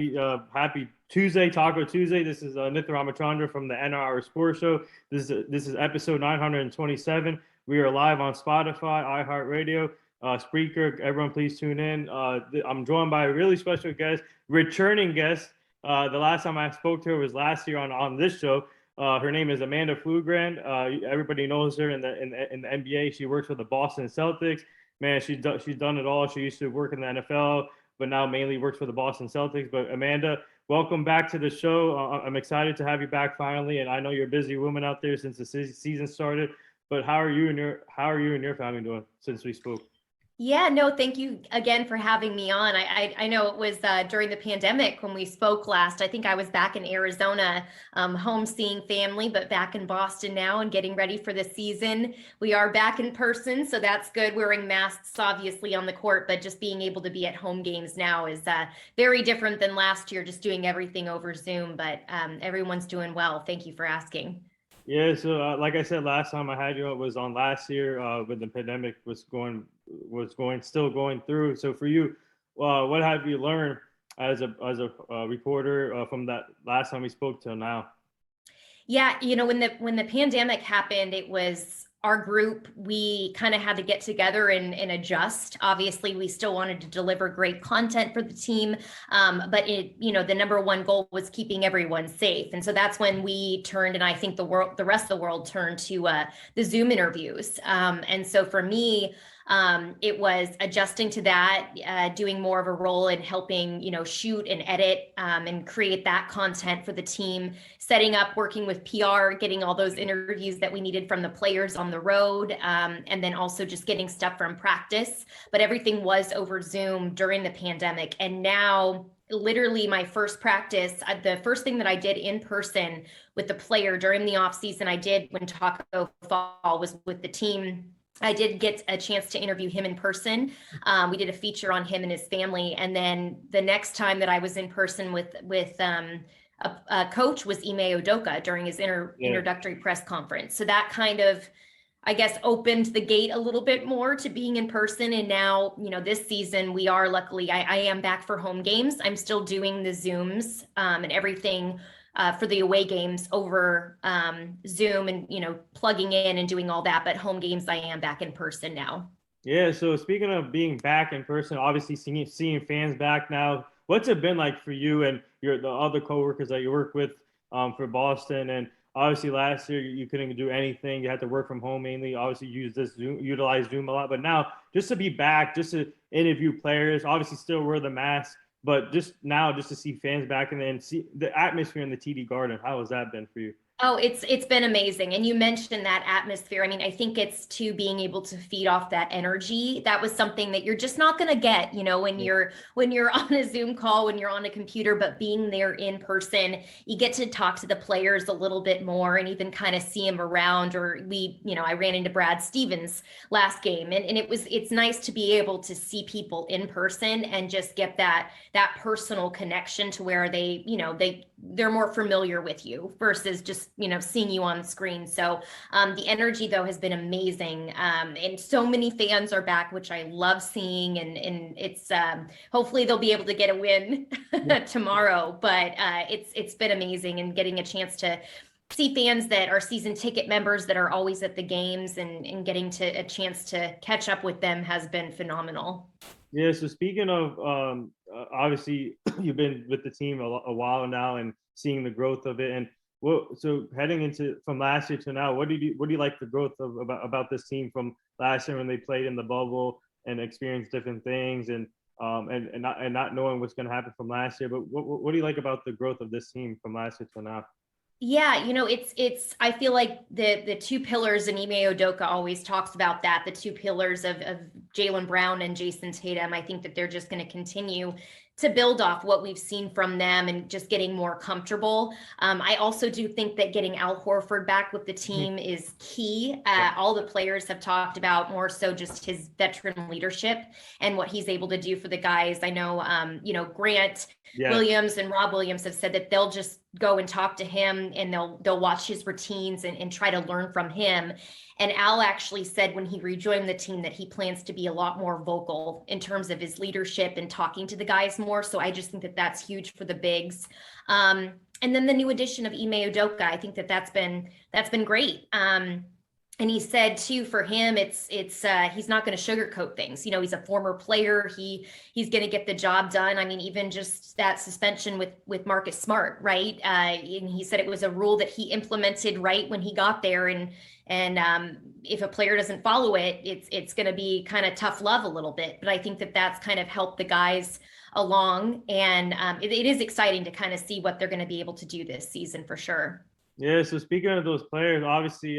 Happy Tuesday, Taco Tuesday. This is Nitha Ramachandra from the NR Sports Show. This is episode 927. We are live on Spotify, iHeartRadio, Spreaker. Everyone, please tune in. I'm joined by a really special guest, returning guest. The last time I spoke to her was last year on this show. Her name is Amanda Pflugrad. Everybody knows her in the NBA. She works for the Boston Celtics. Man, she's done it all. She used to work in the NFL, but now mainly works for the Boston Celtics. But Amanda, welcome back to the show. I'm excited to have you back finally, and I know you're a busy woman out there since the season started. But how are you and your family doing since we spoke? Yeah, no, thank you again for having me on. I know it was during the pandemic when we spoke last. I think I was back in Arizona, home seeing family, but back in Boston now and getting ready for the season. We are back in person, so that's good. Wearing masks, obviously, on the court, but just being able to be at home games now is very different than last year, just doing everything over Zoom. But everyone's doing well. Thank you for asking. Yeah, so like I said last time I had you, it was on last year when the pandemic still going through. So for you, what have you learned as a reporter from that last time we spoke till now? Yeah, when the pandemic happened, it was our group. We kind of had to get together and adjust. Obviously, we still wanted to deliver great content for the team, but the number one goal was keeping everyone safe. And so that's when we turned, and I think the rest of the world turned to the Zoom interviews. And so for me, it was adjusting to that, doing more of a role in helping, shoot and edit and create that content for the team, setting up, working with PR, getting all those interviews that we needed from the players on the road, and then also just getting stuff from practice. But everything was over Zoom during the pandemic. And now, literally my first practice, the first thing that I did in person with the player during the offseason, I did when Taco Fall was with the team. I did get a chance to interview him in person. We did a feature on him and his family. And then the next time that I was in person with a coach was Ime Udoka during his introductory press conference. So that kind of, I guess, opened the gate a little bit more to being in person. And now, this season we are luckily, I am back for home games. I'm still doing the Zooms and everything for the away games over Zoom and, plugging in and doing all that. But home games, I am back in person now. Yeah, so speaking of being back in person, obviously seeing fans back now, what's it been like for you and the other coworkers that you work with for Boston? And obviously last year you couldn't do anything. You had to work from home mainly. Obviously utilize Zoom a lot. But now just to be back, just to interview players, obviously still wear the mask, but just to see fans back and see the atmosphere in the TD Garden. How has that been for you? Oh, it's been amazing. And you mentioned that atmosphere. I mean, I think it's to being able to feed off that energy. That was something that you're just not going to get, when you're on a Zoom call, when you're on a computer, but being there in person, you get to talk to the players a little bit more and even kind of see them around. Or I ran into Brad Stevens last game, and it's nice to be able to see people in person and just get that personal connection to where they're more familiar with you versus just seeing you on screen. So the energy though has been amazing, and so many fans are back, which I love seeing, and it's hopefully they'll be able to get a win tomorrow. But it's been amazing, and getting a chance to see fans that are season ticket members that are always at the games and getting a chance to catch up with them has been phenomenal. Yeah, so speaking of obviously you've been with the team a while now and seeing the growth of it, and so heading into from last year to now, what do you like the growth of about this team from last year when they played in the bubble and experienced different things and not knowing what's going to happen from last year, but what do you like about the growth of this team from last year to now? Yeah, it's I feel like the two pillars, and Ime Udoka always talks about that, the two pillars of Jaylen Brown and Jason Tatum. I think that they're just going to continue to build off what we've seen from them and just getting more comfortable. I also do think that getting Al Horford back with the team is key. All the players have talked about more so just his veteran leadership and what he's able to do for the guys. I know, Grant Williams and Rob Williams have said that they'll just go and talk to him and they'll watch his routines and try to learn from him. And Al actually said when he rejoined the team that he plans to be a lot more vocal in terms of his leadership and talking to the guys more more. So I just think that that's huge for the bigs. And then the new addition of Ime Udoka, I think that that's been great. And he said too, for him, it's he's not going to sugarcoat things. You know, he's a former player. He's going to get the job done. I mean, even just that suspension with Marcus Smart, right? And he said it was a rule that he implemented right when he got there. And if a player doesn't follow it, it's going to be kind of tough love a little bit. But I think that that's kind of helped the guys along. And it is exciting to kind of see what they're going to be able to do this season for sure. Yeah. So speaking of those players, obviously,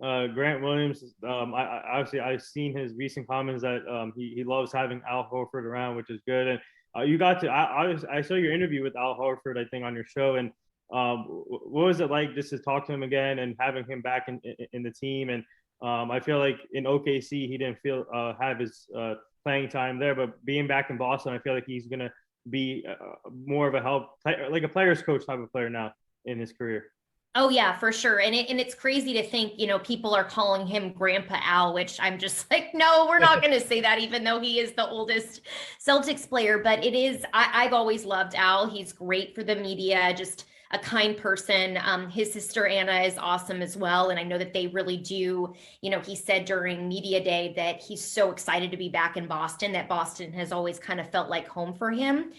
Grant Williams, I've seen his recent comments that he loves having Al Horford around, which is good. And I saw your interview with Al Horford, I think, on your show. And what was it like just to talk to him again and having him back in the team? And I feel like in OKC he didn't have his playing time there, but being back in Boston, I feel like he's gonna be more of a help, like a player's coach type of player now in his career. Oh yeah, for sure. And it's crazy to think, you know, people are calling him Grandpa Al, which I'm just like, no, we're not going to say that, even though he is the oldest Celtics player. But it is, I've always loved Al. He's great for the media, just a kind person. His sister Anna is awesome as well. And I know that they really do, you know, he said during media day that he's so excited to be back in Boston, that Boston has always kind of felt like home for him.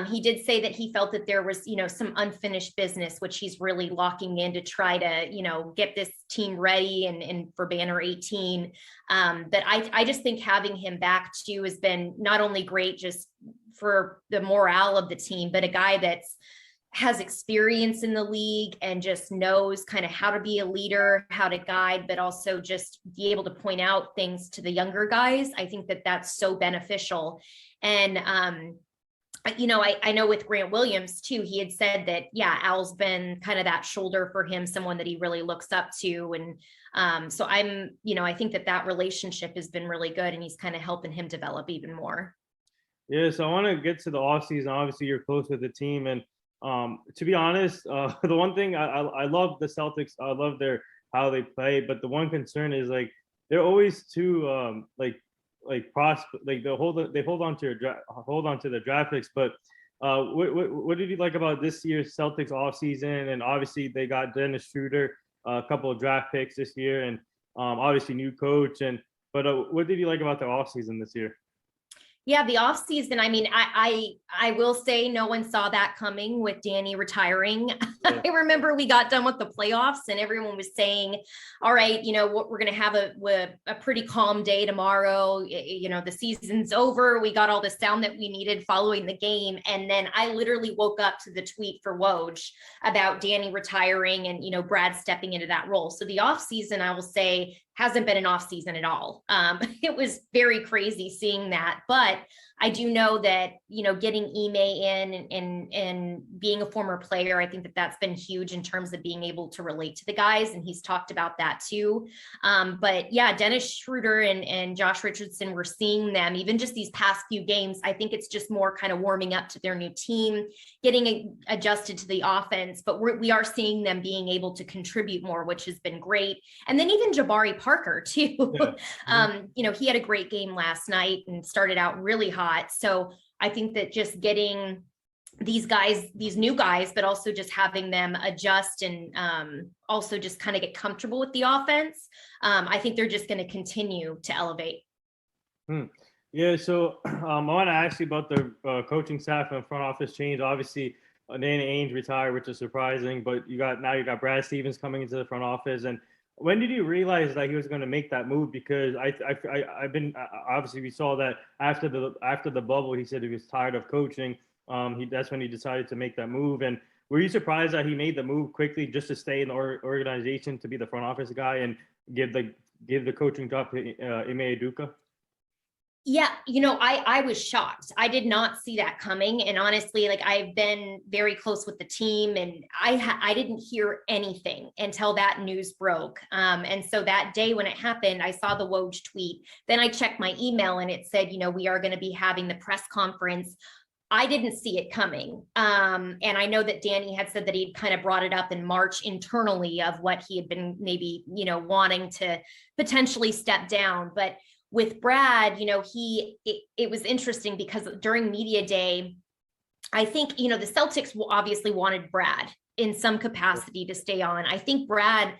He did say that he felt that there was, you know, some unfinished business, which he's really locking in to try to, you know, get this team ready and for Banner 18. But I just think having him back too has been not only great just for the morale of the team, but a guy that's has experience in the league and just knows kind of how to be a leader, how to guide, but also just be able to point out things to the younger guys. I think that that's so beneficial. And, you know, I know with Grant Williams too, he had said that, yeah, Al's been kind of that shoulder for him, someone that he really looks up to. And so I think that relationship has been really good and he's kind of helping him develop even more. Yeah. So I want to get to the offseason. Obviously you're close with the team. And to be honest, the one thing I love the Celtics, I love how they play, but the one concern is like, they're always too like they hold on to the draft picks. But what did you like about this year's Celtics offseason? And obviously they got Dennis Schroeder, a couple of draft picks this year, and obviously new coach. But what did you like about the offseason this year? Yeah, the offseason, I mean, I will say no one saw that coming with Danny retiring. Yeah. I remember we got done with the playoffs and everyone was saying, all right, you know, we're going to have a pretty calm day tomorrow. You know, the season's over. We got all the sound that we needed following the game. And then I literally woke up to the tweet for Woj about Danny retiring and, you know, Brad stepping into that role. So the offseason, I will say, hasn't been an off season at all. It was very crazy seeing that, but I do know that, you know, getting Ime in and being a former player, I think that that's been huge in terms of being able to relate to the guys. And he's talked about that too. But yeah, Dennis Schroeder and Josh Richardson, we're seeing them even just these past few games. I think it's just more kind of warming up to their new team, getting adjusted to the offense, but we are seeing them being able to contribute more, which has been great. And then even Jabari Parker too. Yeah. You know, he had a great game last night and started out really hot. So I think that just getting these guys, these new guys, but also just having them adjust and also just kind of get comfortable with the offense, I think they're just going to continue to elevate. Yeah, so I want to ask you about the coaching staff and front office change. Obviously, Danny Ainge retired, which is surprising, but you got Brad Stevens coming into the front office. And when did you realize that he was going to make that move? Because I've been obviously we saw that after the bubble, he said he was tired of coaching. That's when he decided to make that move. And were you surprised that he made the move quickly just to stay in the organization to be the front office guy and give the coaching job to Ime Udoka? Yeah, you know, I was shocked. I did not see that coming. And honestly, like I've been very close with the team and I didn't hear anything until that news broke. And so that day when it happened, I saw the Woj tweet. Then I checked my email and it said, you know, we are going to be having the press conference. I didn't see it coming. And I know that Danny had said that he'd kind of brought it up in March internally of what he had been maybe, you know, wanting to potentially step down. But with Brad, it was interesting because during media day, I think, the Celtics obviously wanted Brad in some capacity to stay on. I think Brad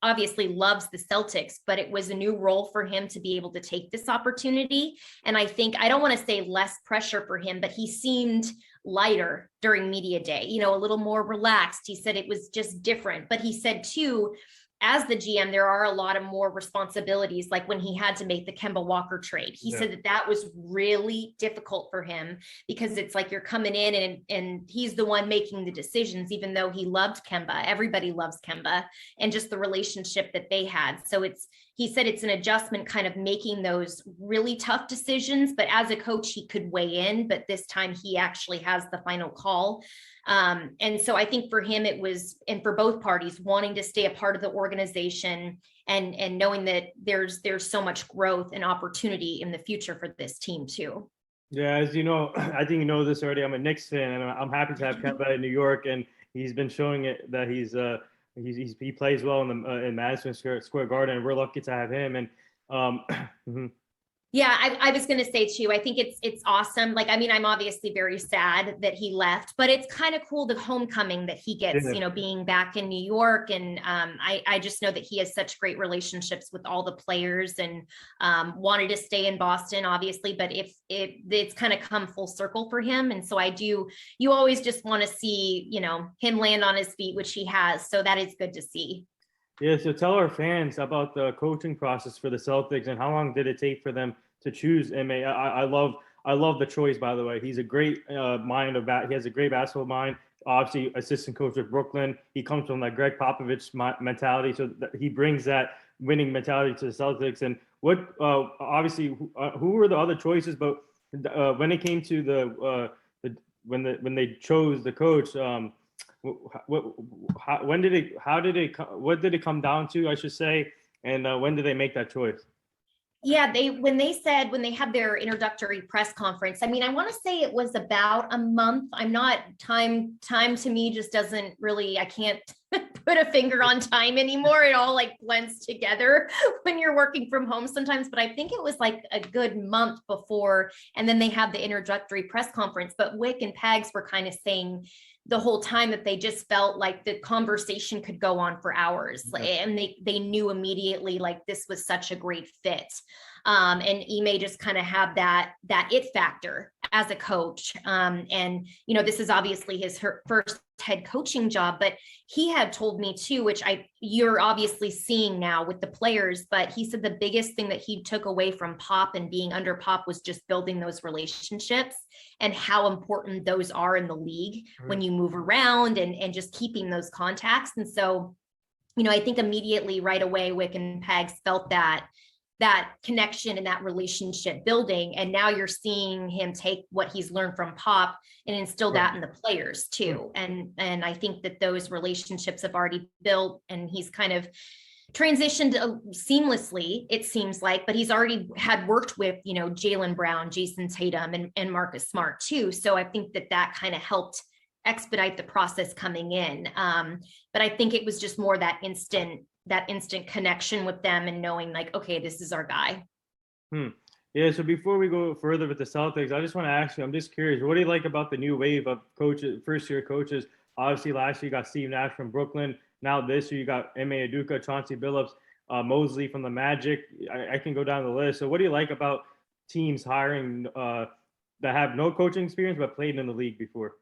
obviously loves the Celtics, but it was a new role for him to be able to take this opportunity. And I think, I don't want to say less pressure for him, but he seemed lighter during media day, a little more relaxed. He said it was just different, but he said too, as the GM, there are a lot of more responsibilities, like when he had to make the Kemba Walker trade. He said that was really difficult for him because it's like you're coming in and he's the one making the decisions, even though he loved Kemba. Everybody loves Kemba and just the relationship that they had. So he said it's an adjustment, kind of making those really tough decisions, but as a coach, he could weigh in, but this time he actually has the final call. And so I think for him, it was, and for both parties, wanting to stay a part of the organization and knowing that there's so much growth and opportunity in the future for this team too. Yeah, as you know, I think you know this already. I'm a Knicks fan, and I'm happy to have Kemba in New York, and he's been showing it that he plays well in Madison Square Garden, and we're lucky to have him. And Yeah, I was going to say too, I think it's awesome. Like, I mean, I'm obviously very sad that he left, but it's kind of cool, the homecoming that he gets, being back in New York. And I just know that he has such great relationships with all the players and wanted to stay in Boston, obviously, but it's kind of come full circle for him. And so you always just want to see, him land on his feet, which he has. So that is good to see. Yeah, so tell our fans about the coaching process for the Celtics and how long did it take for them to choose MA. I love the choice, by the way. He's a great mind of that. He has a great basketball mind. Obviously, assistant coach with Brooklyn. He comes from that Greg Popovich mentality, so that he brings that winning mentality to the Celtics. And what obviously, who were the other choices? But when it came to when they chose the coach. What did it come down to, I should say, and when did they make that choice? Yeah, when they had their introductory press conference, I mean, I want to say it was about a month. I'm not time to me just doesn't really, I can't put a finger on time anymore. It all like blends together when you're working from home sometimes, but I think it was like a good month before, and then they had the introductory press conference. But Wick and Pags were kind of saying the whole time that they just felt like the conversation could go on for hours. And they knew immediately like this was such a great fit. And Ime just kind of had that it factor as a coach. And, this is obviously her first head coaching job, but he had told me too, which you're obviously seeing now with the players, but he said the biggest thing that he took away from Pop and being under Pop was just building those relationships and how important those are in the league when you move around and just keeping those contacts. And so, I think immediately right away, Wick and Pags felt that connection and that relationship building. And now you're seeing him take what he's learned from Pop and instill that in the players too. And I think that those relationships have already built, and he's kind of transitioned seamlessly, it seems like, but he's already had worked with, Jaylen Brown, Jason Tatum, and Marcus Smart too. So I think that kind of helped expedite the process coming in. But I think it was just more that instant connection with them and knowing like, okay, this is our guy. Yeah. So before we go further with the Celtics, I just want to ask you, I'm just curious, what do you like about the new wave of coaches, first year coaches? Obviously last year you got Steve Nash from Brooklyn. Now this year you got Ime Udoka, Chauncey Billups, Mosley from the Magic. I can go down the list. So what do you like about teams hiring that have no coaching experience but played in the league before?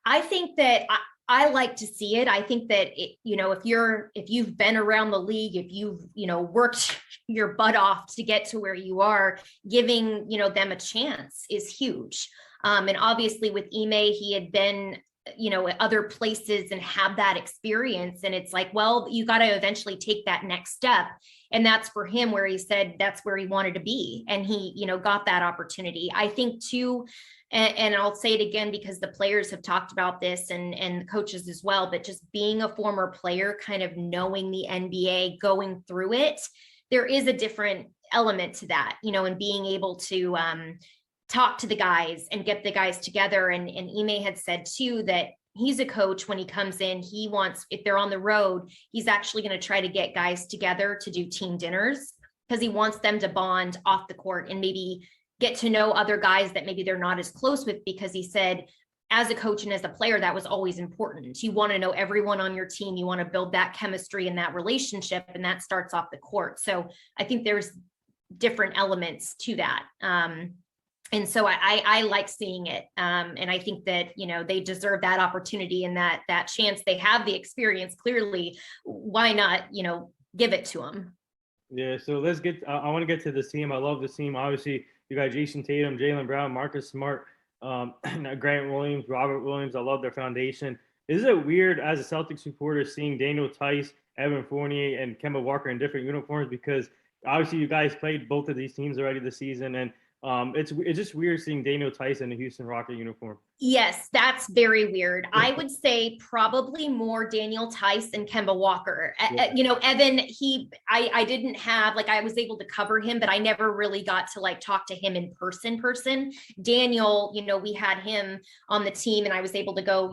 I think that I like to see it. I think that if you've been around the league, if you've worked your butt off to get to where you are, giving them a chance is huge. And obviously with Ime, he had been at other places and have that experience, and it's like, well, you got to eventually take that next step. And that's for him where he said that's where he wanted to be, and he got that opportunity. I think too. And I'll say it again because the players have talked about this and the coaches as well, but just being a former player, kind of knowing the NBA, going through it, there is a different element to that, and being able to talk to the guys and get the guys together. And Ime had said too, that he's a coach when he comes in, he wants, if they're on the road, he's actually going to try to get guys together to do team dinners because he wants them to bond off the court and maybe get to know other guys that maybe they're not as close with, because he said, as a coach and as a player, that was always important. You want to know everyone on your team. You want to build that chemistry and that relationship, and that starts off the court. So I think there's different elements to that. And so I like seeing it. And I think that, they deserve that opportunity and that chance. They have the experience, clearly. Why not, give it to them? Yeah, so let's I want to get to this team. I love this team. Obviously, you got Jason Tatum, Jaylen Brown, Marcus Smart, Grant Williams, Robert Williams. I love their foundation. Is it weird as a Celtics reporter seeing Daniel Tice, Evan Fournier, and Kemba Walker in different uniforms? Because obviously you guys played both of these teams already this season, and it's just weird seeing Daniel Tice in the Houston Rocket uniform. Yes, that's very weird. I would say probably more Daniel Tice and Kemba Walker. Yeah. Evan, I didn't have, I was able to cover him, but I never really got to talk to him in person. Daniel, we had him on the team and I was able to go,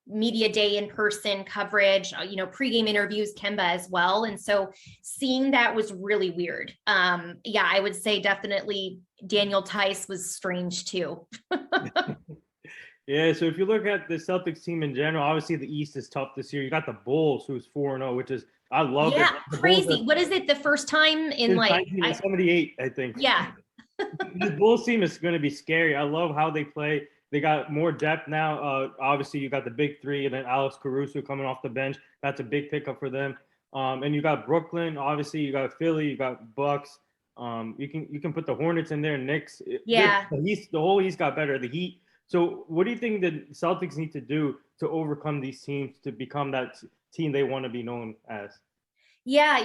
media day in person coverage, pregame interviews, Kemba as well. And so seeing that was really weird. Yeah, I would say definitely Daniel Tice was strange too. Yeah, so if you look at the Celtics team in general, obviously the East is tough this year. You got the Bulls, who's 4-0, which is, I love it. Yeah, crazy. What is it? The first time in 1978, I think. Yeah. The Bulls team is going to be scary. I love how they play. They got more depth now. Obviously, you got the big three, and then Alex Caruso coming off the bench. That's a big pickup for them. And you got Brooklyn. Obviously, you got Philly. You got Bucks. You can put the Hornets in there. Knicks. Yeah. The whole East got better. The Heat. So, what do you think the Celtics need to do to overcome these teams to become that team they want to be known as? Yeah,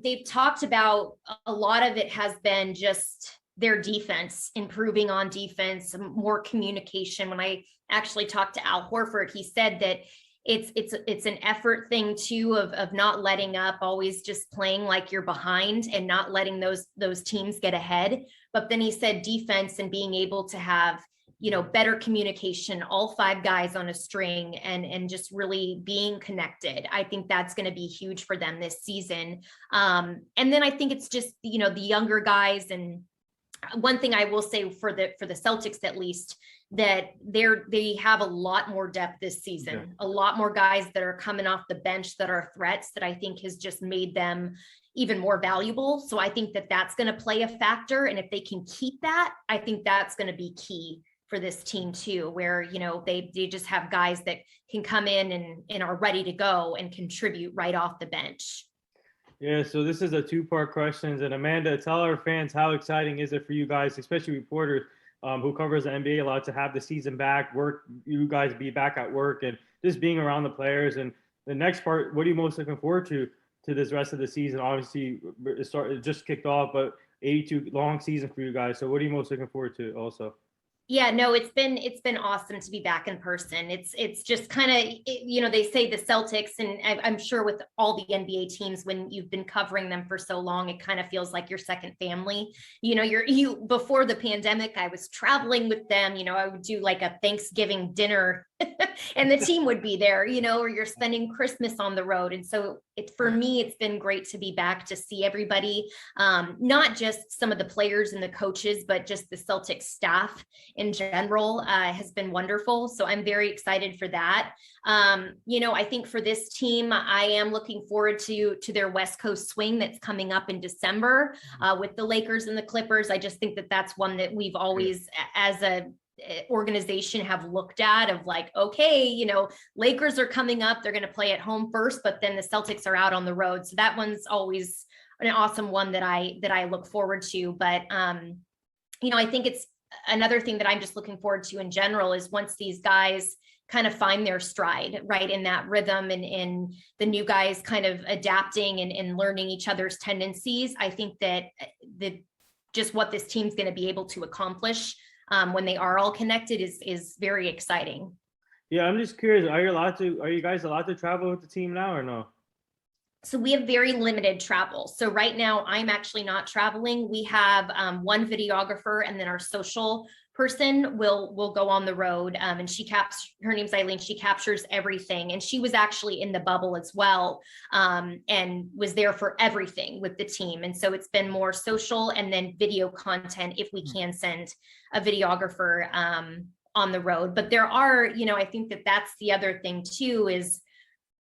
they've talked about a lot of it has been just their defense, improving on defense, more communication. When I actually talked to Al Horford, he said that it's an effort thing too, of not letting up, always just playing like you're behind and not letting those teams get ahead. But then he said defense and being able to have, better communication, all five guys on a string, and just really being connected. I think that's going to be huge for them this season. And then I think it's just, the younger guys. And one thing I will say for the Celtics, at least, that they have a lot more depth this season, yeah. A lot more guys that are coming off the bench that are threats, that I think has just made them even more valuable. So I think that that's going to play a factor. And if they can keep that, I think that's going to be key for this team too, where, they just have guys that can come in and are ready to go and contribute right off the bench. Yeah, so this is a two-part question. And Amanda, tell our fans, how exciting is it for you guys, especially reporters who covers the NBA a lot, to have the season back, you guys be back at work and just being around the players? And the next part, what are you most looking forward to this rest of the season? Obviously, it just kicked off, but 82 long season for you guys. So what are you most looking forward to also? Yeah, no, it's been awesome to be back in person. It's just kind of, they say the Celtics, and I'm sure with all the NBA teams, when you've been covering them for so long, it kind of feels like your second family. Before the pandemic, I was traveling with them. I would do like a Thanksgiving dinner and the team would be there, or you're spending Christmas on the road. And so for me, it's been great to be back, to see everybody, not just some of the players and the coaches, but just the Celtics staff in general has been wonderful. So I'm very excited for that. I think for this team, I am looking forward to their West Coast swing that's coming up in December with the Lakers and the Clippers. I just think that that's one that we've always, as a organization, have looked at, of like, okay, Lakers are coming up, they're going to play at home first, but then the Celtics are out on the road. So that one's always an awesome one that I look forward to. But I think it's another thing that I'm just looking forward to in general is once these guys kind of find their stride, right, in that rhythm, and the new guys kind of adapting and learning each other's tendencies. I think that just what this team's going to be able to accomplish when they are all connected is very exciting. Yeah, I'm just curious. Are you guys allowed to travel with the team now or no? So we have very limited travel. So right now I'm actually not traveling. We have one videographer and then our social person will go on the road. And her name's Eileen. She captures everything. And she was actually in the bubble as well, and was there for everything with the team. And so it's been more social and then video content if we can send a videographer on the road. But there are, I think that's the other thing too, is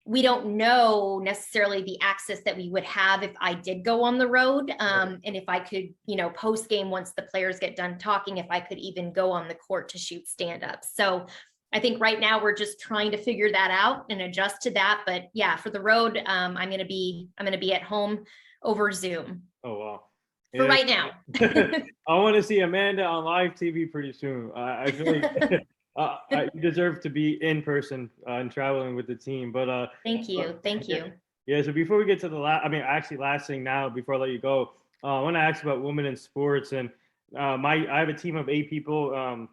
we don't know necessarily the access that we would have if I did go on the road. And if I could, post game, once the players get done talking, if I could even go on the court to shoot stand-ups. So I think right now we're just trying to figure that out and adjust to that. But yeah, for the road, I'm going to be at home over Zoom. Oh, wow. For right now. I want to see Amanda on live TV pretty soon. I feel like you deserve to be in person and traveling with the team. But thank you. Yeah. So before we get to the last thing now, before I let you go, I want to ask about women in sports. And I have a team of 8 people.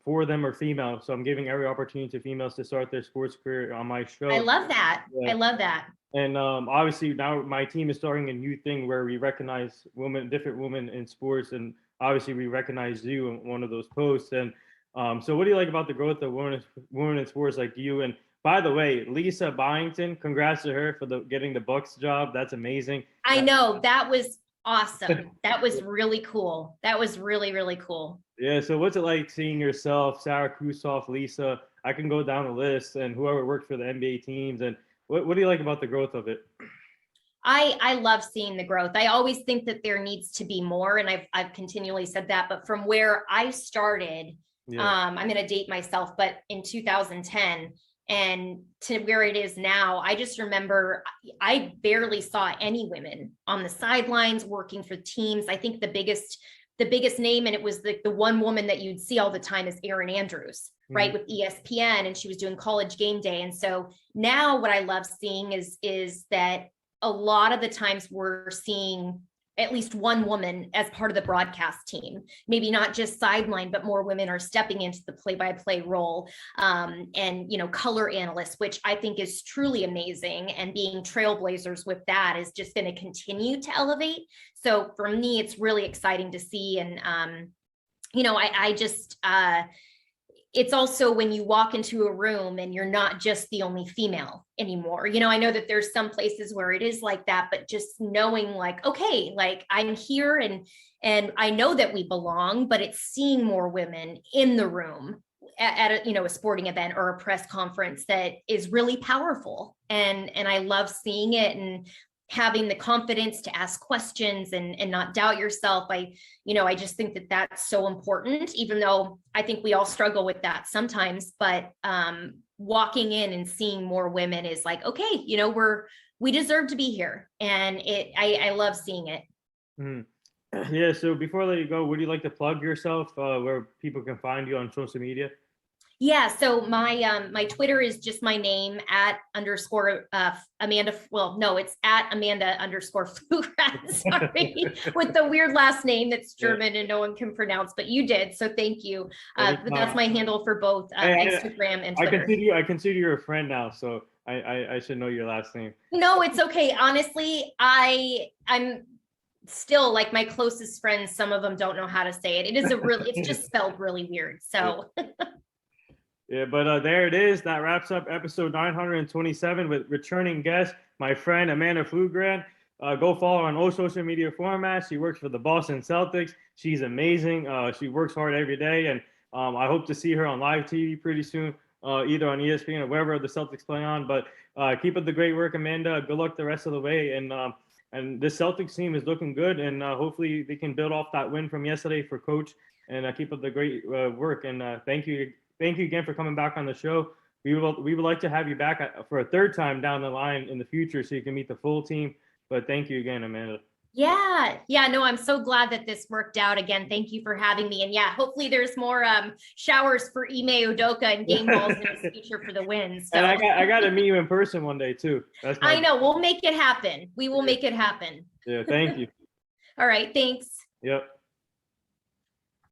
4 of them are female, so I'm giving every opportunity to females to start their sports career on my show. I love that. Yeah. I love that. And obviously now my team is starting a new thing where we recognize different women in sports, and obviously we recognize you in one of those posts. And so what do you like about the growth of women in sports like you? And by the way, Lisa Byington, congrats to her for getting the Bucks job. That's amazing. I know, that was awesome. That was really cool. That was really, really cool. Yeah. So what's it like seeing yourself, Sarah Kusoff, Lisa? I can go down the list, and whoever worked for the NBA teams. And what do you like about the growth of it? I love seeing the growth. I always think that there needs to be more, and I've continually said that. But from where I started, I'm going to date myself, but in 2010 and to where it is now, I just remember I barely saw any women on the sidelines working for teams. I think the biggest name, and it was the one woman that you'd see all the time, is Erin Andrews, right, with ESPN, and she was doing College Game Day. And so now what I love seeing is that a lot of the times we're seeing at least one woman as part of the broadcast team, maybe not just sideline, but more women are stepping into the play-by-play role, and color analysts, which I think is truly amazing, and being trailblazers with that is just going to continue to elevate. So for me, it's really exciting to see. And I just it's also when you walk into a room and you're not just the only female anymore. I know that there's some places where it is like that, but just knowing like, okay, like I'm here and I know that we belong, but it's seeing more women in the room at a sporting event or a press conference that is really powerful. And I love seeing it and having the confidence to ask questions and not doubt yourself. I just think that that's so important, even though I think we all struggle with that sometimes, but walking in and seeing more women is like, okay, we deserve to be here. And I love seeing it. Mm-hmm. Yeah. So before I let you go, would you like to plug yourself, where people can find you on social media? Yeah, so my Twitter is just my name @_ Amanda. Well, no, it's @Amanda_Pflugrad. Sorry, with the weird last name that's German and no one can pronounce, but you did, so thank you. But that's my handle for both Instagram and Twitter. I consider you a friend now, so I should know your last name. No, it's okay. Honestly, I'm still like my closest friends. Some of them don't know how to say it. It's just spelled really weird. So. Yeah, but there it is. That wraps up episode 927 with returning guest, my friend Amanda Pflugrad. Go follow her on all social media formats. She works for the Boston Celtics. She's amazing. She works hard every day, and I hope to see her on live TV pretty soon, either on ESPN or wherever the Celtics play on. But keep up the great work, Amanda. Good luck the rest of the way. And this Celtics team is looking good, and hopefully they can build off that win from yesterday for Coach, and keep up the great work. And thank you again for coming back on the show. We would like to have you back for a third time down the line in the future so you can meet the full team. But thank you again, Amanda. Yeah, no, I'm so glad that this worked out. Again, thank you for having me. And yeah, hopefully there's more showers for Ime Udoka and game balls in the future for the wins. So. And I got to meet you in person one day too. I know, we'll make it happen. We will make it happen. Yeah, thank you. All right, thanks. Yep.